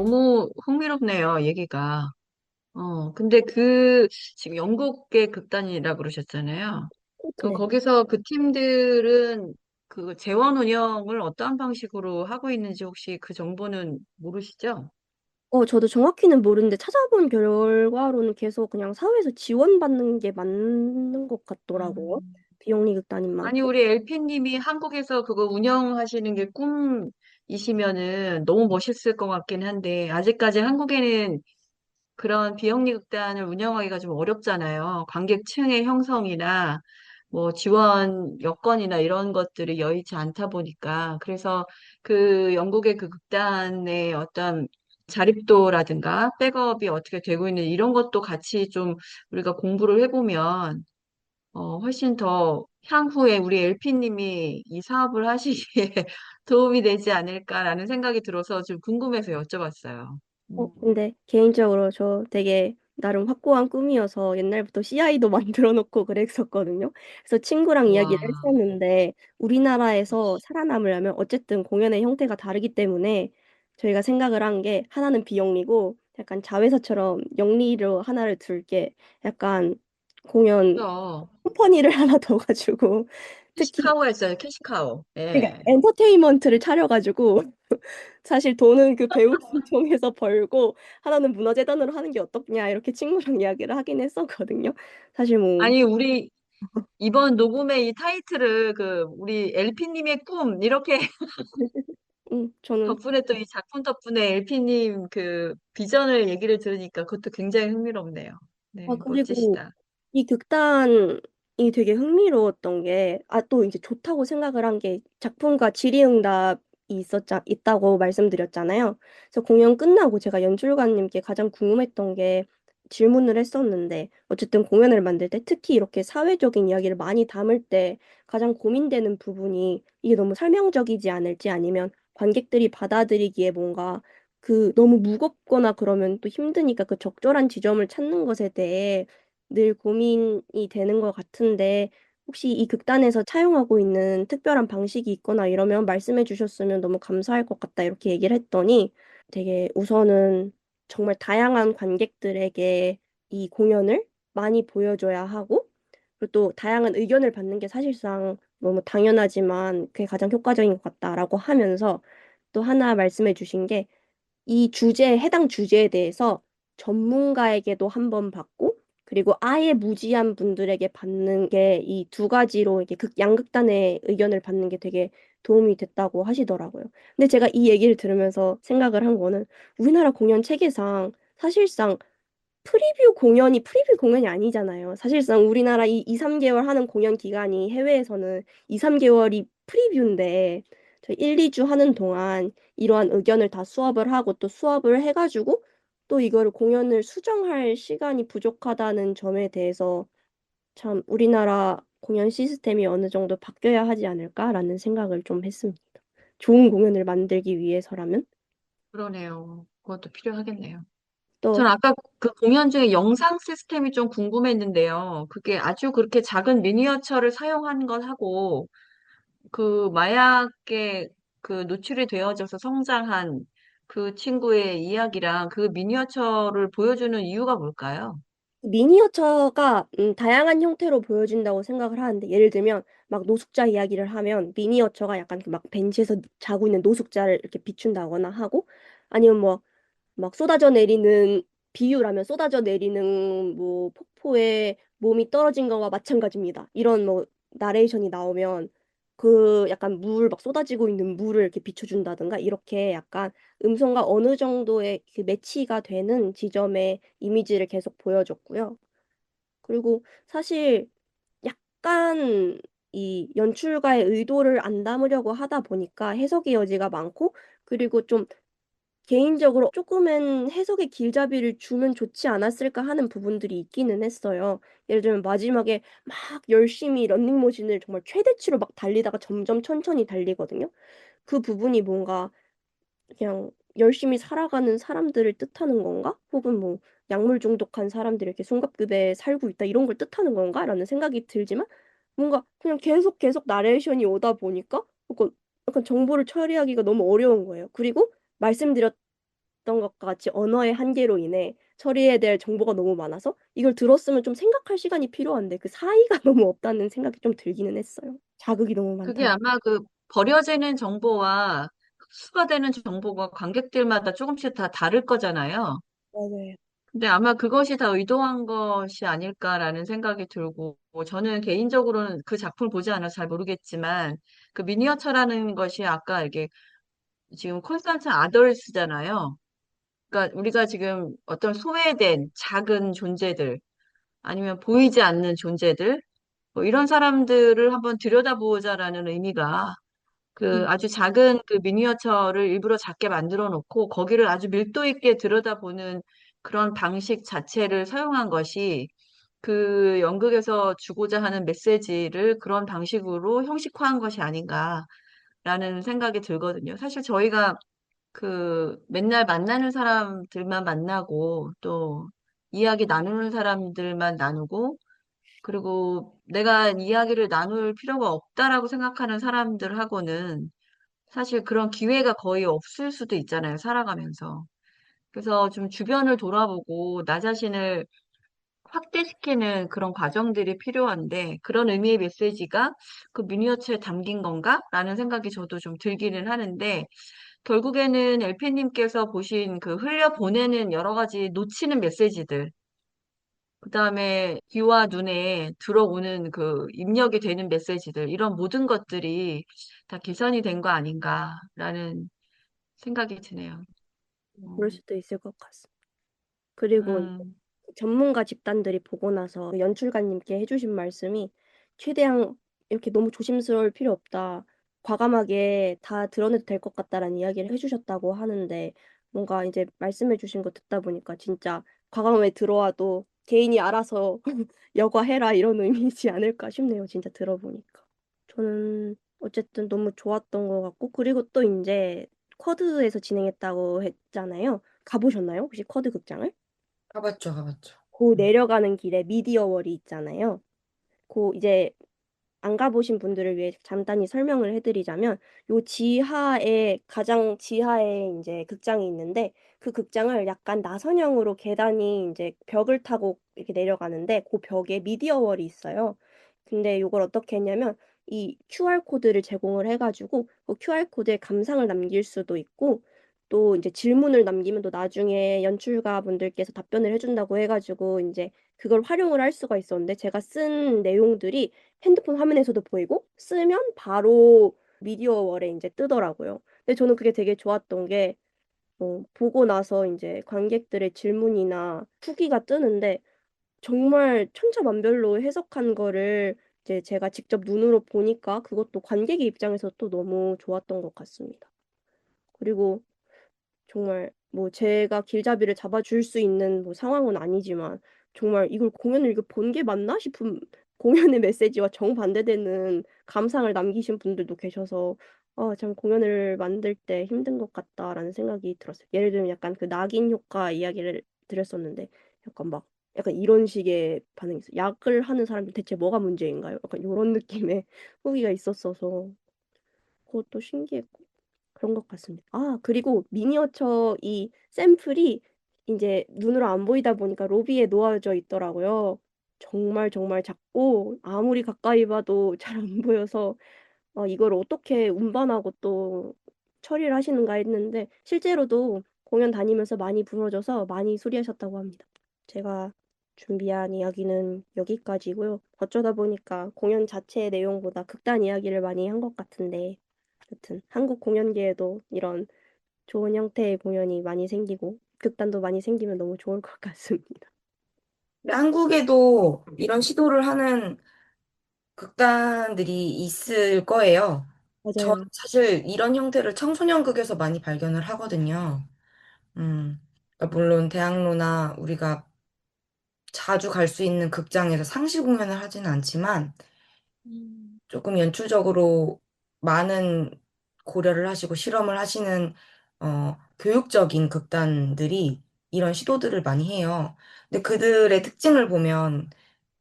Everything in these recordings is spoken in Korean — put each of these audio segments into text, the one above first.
너무 흥미롭네요, 얘기가. 근데 지금 영국의 극단이라고 그러셨잖아요. 네. 거기서 그 팀들은 그 재원 운영을 어떠한 방식으로 하고 있는지 혹시 그 정보는 모르시죠? 저도 정확히는 모르는데 찾아본 결과로는 계속 그냥 사회에서 지원받는 게 맞는 것 같더라고요. 음. 비영리 극단인 아니, 만큼. 우리 LP님이 한국에서 그거 운영하시는 게 꿈이시면은 너무 멋있을 것 같긴 한데, 아직까지 한국에는 그런 비영리 극단을 운영하기가 좀 어렵잖아요. 관객층의 형성이나 뭐 지원 여건이나 이런 것들이 여의치 않다 보니까. 그래서 그 영국의 그 극단의 어떤 자립도라든가 백업이 어떻게 되고 있는 이런 것도 같이 좀 우리가 공부를 해보면 훨씬 더 향후에 우리 LP님이 이 사업을 하시기에 도움이 되지 않을까라는 생각이 들어서 좀 궁금해서 여쭤봤어요. 근데 개인적으로 저 되게 나름 확고한 꿈이어서 옛날부터 CI도 만들어 놓고 그랬었거든요. 그래서 친구랑 와, 이야기를 했었는데 우리나라에서 살아남으려면 어쨌든 공연의 형태가 다르기 때문에 저희가 생각을 한 게 하나는 비영리고 약간 자회사처럼 영리로 하나를 둘게 약간 공연 그죠. 컴퍼니를 하나 더 가지고 특히 캐시카우였어요, 캐시카우. 그러니까 예. 엔터테인먼트를 차려가지고 사실 돈은 그 배우를 통해서 벌고 하나는 문화재단으로 하는 게 어떻냐 이렇게 친구랑 이야기를 하긴 했었거든요. 사실 뭐 아니, 우리 이번 녹음의 이 타이틀을 우리 LP님의 꿈, 이렇게 저는 덕분에 또 이 작품 덕분에 LP님 그 비전을 얘기를 들으니까 그것도 굉장히 흥미롭네요. 네, 그리고 멋지시다. 이 극단이 되게 흥미로웠던 게, 또 이제 좋다고 생각을 한 게 작품과 질의응답이 있다고 말씀드렸잖아요. 그래서 공연 끝나고 제가 연출가님께 가장 궁금했던 게 질문을 했었는데, 어쨌든 공연을 만들 때 특히 이렇게 사회적인 이야기를 많이 담을 때 가장 고민되는 부분이 이게 너무 설명적이지 않을지 아니면 관객들이 받아들이기에 뭔가 너무 무겁거나 그러면 또 힘드니까 그 적절한 지점을 찾는 것에 대해 늘 고민이 되는 것 같은데 혹시 이 극단에서 차용하고 있는 특별한 방식이 있거나 이러면 말씀해 주셨으면 너무 감사할 것 같다 이렇게 얘기를 했더니 되게 우선은 정말 다양한 관객들에게 이 공연을 많이 보여줘야 하고 그리고 또 다양한 의견을 받는 게 사실상 너무 당연하지만 그게 가장 효과적인 것 같다라고 하면서 또 하나 말씀해 주신 게 이 해당 주제에 대해서 전문가에게도 한번 받고, 그리고 아예 무지한 분들에게 받는 게 이 두 가지로 이렇게 양극단의 의견을 받는 게 되게 도움이 됐다고 하시더라고요. 근데 제가 이 얘기를 들으면서 생각을 한 거는 우리나라 공연 체계상 사실상 프리뷰 공연이 아니잖아요. 사실상 우리나라 이 2, 3개월 하는 공연 기간이 해외에서는 2, 3개월이 프리뷰인데 저 1, 2주 하는 동안 이러한 의견을 다 수업을 하고 또 수업을 해가지고 또 이거를 공연을 수정할 시간이 부족하다는 점에 대해서 참 우리나라 공연 시스템이 어느 정도 바뀌어야 하지 않을까라는 생각을 좀 했습니다. 좋은 공연을 만들기 위해서라면 그러네요. 그것도 필요하겠네요. 또 전 아까 그 공연 중에 영상 시스템이 좀 궁금했는데요. 그게 아주 그렇게 작은 미니어처를 사용한 것하고 그 마약에 노출이 되어져서 성장한 그 친구의 이야기랑 그 미니어처를 보여주는 이유가 뭘까요? 미니어처가 다양한 형태로 보여진다고 생각을 하는데 예를 들면 막 노숙자 이야기를 하면 미니어처가 약간 막 벤치에서 자고 있는 노숙자를 이렇게 비춘다거나 하고 아니면 뭐 막 쏟아져 내리는 비유라면 쏟아져 내리는 뭐 폭포에 몸이 떨어진 거와 마찬가지입니다. 이런 뭐 나레이션이 나오면 그 약간 물 막 쏟아지고 있는 물을 이렇게 비춰준다든가 이렇게 약간 음성과 어느 정도의 그 매치가 되는 지점의 이미지를 계속 보여줬고요. 그리고 사실 약간 이 연출가의 의도를 안 담으려고 하다 보니까 해석의 여지가 많고 그리고 좀 개인적으로 조금은 해석의 길잡이를 주면 좋지 않았을까 하는 부분들이 있기는 했어요. 예를 들면 마지막에 막 열심히 런닝머신을 정말 최대치로 막 달리다가 점점 천천히 달리거든요. 그 부분이 뭔가 그냥 열심히 살아가는 사람들을 뜻하는 건가? 혹은 뭐 약물 중독한 사람들이 이렇게 숨가쁘게 살고 있다 이런 걸 뜻하는 건가? 라는 생각이 들지만 뭔가 그냥 계속 나레이션이 오다 보니까 약간 정보를 처리하기가 너무 어려운 거예요. 그리고 말씀드렸 말씀하셨던 것과 같이 언어의 한계로 인해 처리해야 될 정보가 너무 많아서 이걸 들었으면 좀 생각할 시간이 필요한데 그 사이가 너무 없다는 생각이 좀 들기는 했어요. 자극이 너무 그게 많다. 아마 그 버려지는 정보와 흡수가 되는 정보가 관객들마다 조금씩 다 다를 거잖아요. 맞아요. 근데 아마 그것이 다 의도한 것이 아닐까라는 생각이 들고, 저는 개인적으로는 그 작품을 보지 않아서 잘 모르겠지만, 그 미니어처라는 것이 아까 이게 지금 콘스탄트 아덜스잖아요. 그러니까 우리가 지금 어떤 소외된 작은 존재들, 아니면 보이지 않는 존재들, 뭐 이런 사람들을 한번 들여다보자라는 의미가 그 음, 아주 작은 그 미니어처를 일부러 작게 만들어 놓고 거기를 아주 밀도 있게 들여다보는 그런 방식 자체를 사용한 것이 그 연극에서 주고자 하는 메시지를 그런 방식으로 형식화한 것이 아닌가라는 생각이 들거든요. 사실 저희가 그 맨날 만나는 사람들만 만나고 또 이야기 나누는 사람들만 나누고 그리고 내가 이야기를 나눌 필요가 없다라고 생각하는 사람들하고는 사실 그런 기회가 거의 없을 수도 있잖아요, 살아가면서. 그래서 좀 주변을 돌아보고 나 자신을 확대시키는 그런 과정들이 필요한데 그런 의미의 메시지가 그 미니어처에 담긴 건가? 라는 생각이 저도 좀 들기는 하는데 결국에는 엘피님께서 보신 그 흘려보내는 여러 가지 놓치는 메시지들, 그 다음에 귀와 눈에 들어오는 그 입력이 되는 메시지들, 이런 모든 것들이 다 계산이 된 거 아닌가라는 생각이 드네요. 그럴 음, 수도 있을 것 같습니다. 그리고 음, 전문가 집단들이 보고 나서 그 연출가님께 해주신 말씀이 최대한 이렇게 너무 조심스러울 필요 없다. 과감하게 다 드러내도 될 것 같다라는 이야기를 해주셨다고 하는데 뭔가 이제 말씀해주신 거 듣다 보니까 진짜 과감하게 들어와도 개인이 알아서 여과해라 이런 의미이지 않을까 싶네요. 진짜 들어보니까. 저는 어쨌든 너무 좋았던 것 같고 그리고 또 이제 쿼드에서 진행했다고 했잖아요. 가보셨나요? 혹시 쿼드 극장을? 가봤죠, 가봤죠. 그 음. 내려가는 길에 미디어 월이 있잖아요. 그 이제 안 가보신 분들을 위해 간단히 설명을 해드리자면 요 지하에 가장 지하에 이제 극장이 있는데 그 극장을 약간 나선형으로 계단이 이제 벽을 타고 이렇게 내려가는데 그 벽에 미디어 월이 있어요. 근데 요걸 어떻게 했냐면 이 QR 코드를 제공을 해가지고 그 QR 코드에 감상을 남길 수도 있고 또 이제 질문을 남기면 또 나중에 연출가 분들께서 답변을 해준다고 해가지고 이제 그걸 활용을 할 수가 있었는데 제가 쓴 내용들이 핸드폰 화면에서도 보이고 쓰면 바로 미디어 월에 이제 뜨더라고요. 근데 저는 그게 되게 좋았던 게 보고 나서 이제 관객들의 질문이나 후기가 뜨는데 정말 천차만별로 해석한 거를 이제 제가 직접 눈으로 보니까 그것도 관객의 입장에서 또 너무 좋았던 것 같습니다. 그리고 정말 뭐 제가 길잡이를 잡아줄 수 있는 뭐 상황은 아니지만 정말 이걸 공연을 이거 본 게 맞나 싶은 공연의 메시지와 정반대되는 감상을 남기신 분들도 계셔서 참 공연을 만들 때 힘든 것 같다라는 생각이 들었어요. 예를 들면 약간 그 낙인 효과 이야기를 드렸었는데 약간 막 약간 이런 식의 반응이 있어요. 약을 하는 사람들 대체 뭐가 문제인가요? 약간 이런 느낌의 후기가 있었어서 그것도 신기했고 그런 것 같습니다. 아, 그리고 미니어처 이 샘플이 이제 눈으로 안 보이다 보니까 로비에 놓아져 있더라고요. 정말 정말 작고 아무리 가까이 봐도 잘 안 보여서 이걸 어떻게 운반하고 또 처리를 하시는가 했는데 실제로도 공연 다니면서 많이 부러져서 많이 수리하셨다고 합니다. 제가 준비한 이야기는 여기까지고요. 어쩌다 보니까 공연 자체의 내용보다 극단 이야기를 많이 한 것 같은데 여튼 한국 공연계에도 이런 좋은 형태의 공연이 많이 생기고 극단도 많이 생기면 너무 좋을 것 같습니다. 근데 한국에도 이런 시도를 하는 극단들이 있을 거예요. 저는 맞아요. 사실 이런 형태를 청소년극에서 많이 발견을 하거든요. 그러니까 물론 대학로나 우리가 자주 갈 수 있는 극장에서 상시 공연을 하지는 않지만 조금 연출적으로 많은 고려를 하시고 실험을 하시는 교육적인 극단들이 이런 시도들을 많이 해요. 근데 그들의 특징을 보면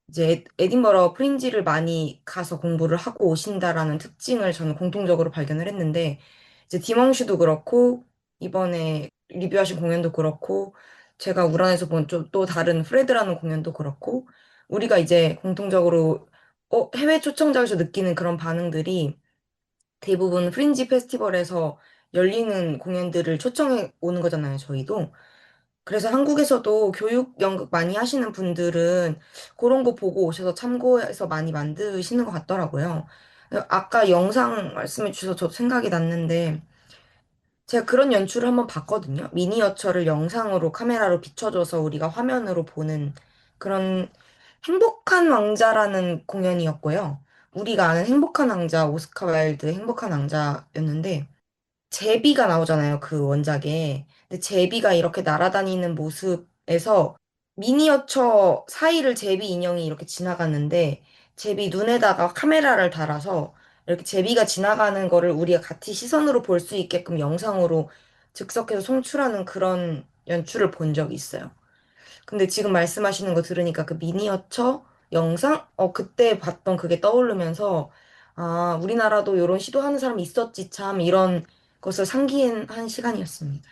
이제 에딘버러 프린지를 많이 가서 공부를 하고 오신다라는 특징을 저는 공통적으로 발견을 했는데 이제 디몽슈도 그렇고 이번에 리뷰하신 공연도 그렇고, 제가 우란에서 본 또 다른 프레드라는 공연도 그렇고, 우리가 이제 공통적으로 해외 초청자에서 느끼는 그런 반응들이 대부분 프린지 페스티벌에서 열리는 공연들을 초청해 오는 거잖아요, 저희도. 그래서 한국에서도 교육 연극 많이 하시는 분들은 그런 거 보고 오셔서 참고해서 많이 만드시는 것 같더라고요. 아까 영상 말씀해 주셔서 저도 생각이 났는데, 제가 그런 연출을 한번 봤거든요. 미니어처를 영상으로 카메라로 비춰줘서 우리가 화면으로 보는 그런 행복한 왕자라는 공연이었고요. 우리가 아는 행복한 왕자, 오스카 와일드의 행복한 왕자였는데, 제비가 나오잖아요, 그 원작에. 근데 제비가 이렇게 날아다니는 모습에서 미니어처 사이를 제비 인형이 이렇게 지나갔는데, 제비 눈에다가 카메라를 달아서 이렇게 제비가 지나가는 거를 우리가 같이 시선으로 볼 수 있게끔 영상으로 즉석해서 송출하는 그런 연출을 본 적이 있어요. 근데 지금 말씀하시는 거 들으니까 그 미니어처 영상? 그때 봤던 그게 떠오르면서, 아, 우리나라도 이런 시도하는 사람이 있었지, 참, 이런 것을 상기한 시간이었습니다.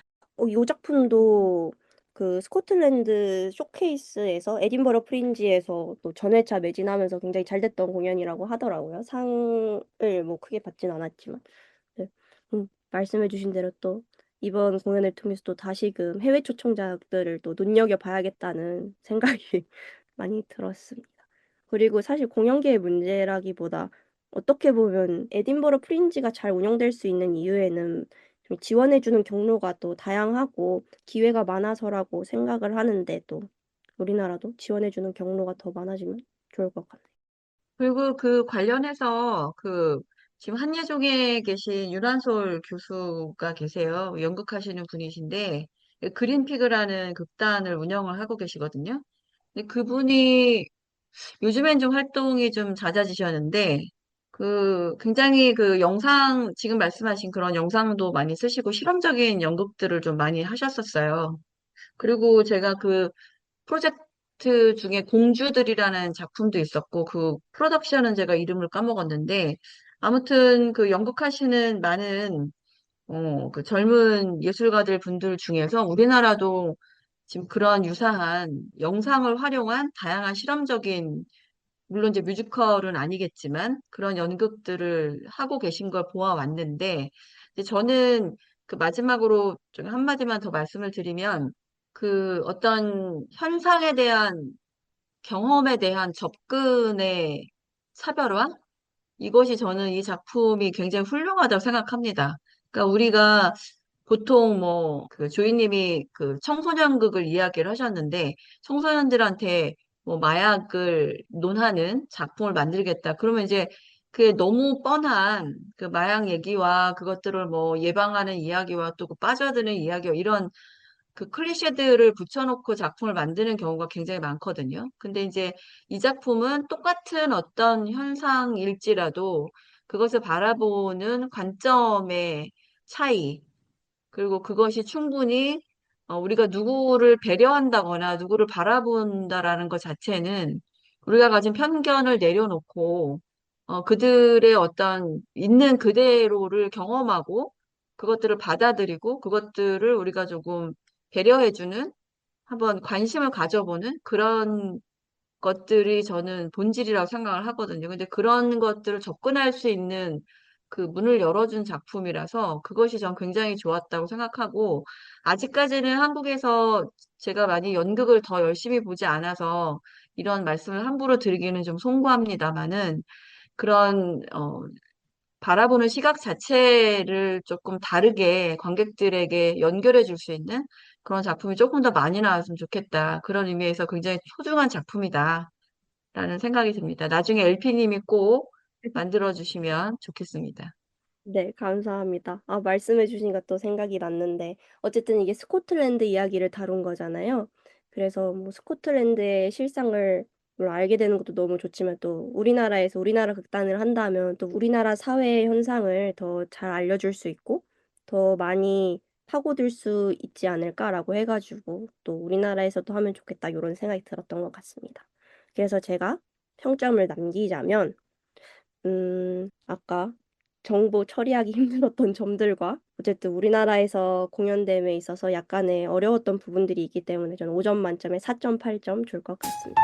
이 작품도 그 스코틀랜드 쇼케이스에서 에딘버러 프린지에서 또 전회차 매진하면서 굉장히 잘 됐던 공연이라고 하더라고요. 상을 뭐 크게 받진 않았지만. 네. 말씀해주신 대로 또 이번 공연을 통해서 또 다시금 해외 초청자들을 또 눈여겨봐야겠다는 생각이 많이 들었습니다. 그리고 사실 공연계의 문제라기보다 어떻게 보면 에딘버러 프린지가 잘 운영될 수 있는 이유에는 좀 지원해주는 경로가 또 다양하고 기회가 많아서라고 생각을 하는데 또 우리나라도 지원해주는 경로가 더 많아지면 좋을 것 같네요. 그리고 그 관련해서 지금 한예종에 계신 윤한솔 교수가 계세요. 연극하시는 분이신데 그린피그라는 극단을 운영을 하고 계시거든요. 근데 그분이 요즘엔 좀 활동이 좀 잦아지셨는데 굉장히 지금 말씀하신 그런 영상도 많이 쓰시고 실험적인 연극들을 좀 많이 하셨었어요. 그리고 제가 프로젝트 중에 공주들이라는 작품도 있었고, 그 프로덕션은 제가 이름을 까먹었는데, 아무튼 그 연극하시는 많은, 그 젊은 예술가들 분들 중에서 우리나라도 지금 그런 유사한 영상을 활용한 다양한 실험적인, 물론 이제 뮤지컬은 아니겠지만, 그런 연극들을 하고 계신 걸 보아왔는데, 이제 저는 그 마지막으로 좀 한마디만 더 말씀을 드리면, 그 어떤 현상에 대한 경험에 대한 접근의 차별화? 이것이 저는 이 작품이 굉장히 훌륭하다고 생각합니다. 그러니까 우리가 보통 조이님이 그 청소년극을 이야기를 하셨는데 청소년들한테 뭐 마약을 논하는 작품을 만들겠다. 그러면 이제 그게 너무 뻔한 그 마약 얘기와 그것들을 뭐 예방하는 이야기와 또 그 빠져드는 이야기와 이런 그 클리셰들을 붙여놓고 작품을 만드는 경우가 굉장히 많거든요. 근데 이제 이 작품은 똑같은 어떤 현상일지라도 그것을 바라보는 관점의 차이, 그리고 그것이 충분히 우리가 누구를 배려한다거나 누구를 바라본다라는 것 자체는 우리가 가진 편견을 내려놓고 그들의 어떤 있는 그대로를 경험하고 그것들을 받아들이고 그것들을 우리가 조금 배려해주는 한번 관심을 가져보는 그런 것들이 저는 본질이라고 생각을 하거든요. 근데 그런 것들을 접근할 수 있는 그 문을 열어준 작품이라서 그것이 전 굉장히 좋았다고 생각하고 아직까지는 한국에서 제가 많이 연극을 더 열심히 보지 않아서 이런 말씀을 함부로 드리기는 좀 송구합니다만은 그런 바라보는 시각 자체를 조금 다르게 관객들에게 연결해 줄 수 있는 그런 작품이 조금 더 많이 나왔으면 좋겠다. 그런 의미에서 굉장히 소중한 작품이다. 라는 생각이 듭니다. 나중에 LP님이 꼭 만들어 주시면 좋겠습니다. 네, 감사합니다. 말씀해 주시니까 또 생각이 났는데, 어쨌든 이게 스코틀랜드 이야기를 다룬 거잖아요. 그래서 뭐 스코틀랜드의 실상을 물론 알게 되는 것도 너무 좋지만 또 우리나라에서 우리나라 극단을 한다면 또 우리나라 사회의 현상을 더 잘 알려줄 수 있고 더 많이 파고들 수 있지 않을까라고 해가지고 또 우리나라에서도 하면 좋겠다 이런 생각이 들었던 것 같습니다. 그래서 제가 평점을 남기자면, 아까 정보 처리하기 힘들었던 점들과 어쨌든 우리나라에서 공연됨에 있어서 약간의 어려웠던 부분들이 있기 때문에 저는 5점 만점에 4.8점 줄 것 같습니다.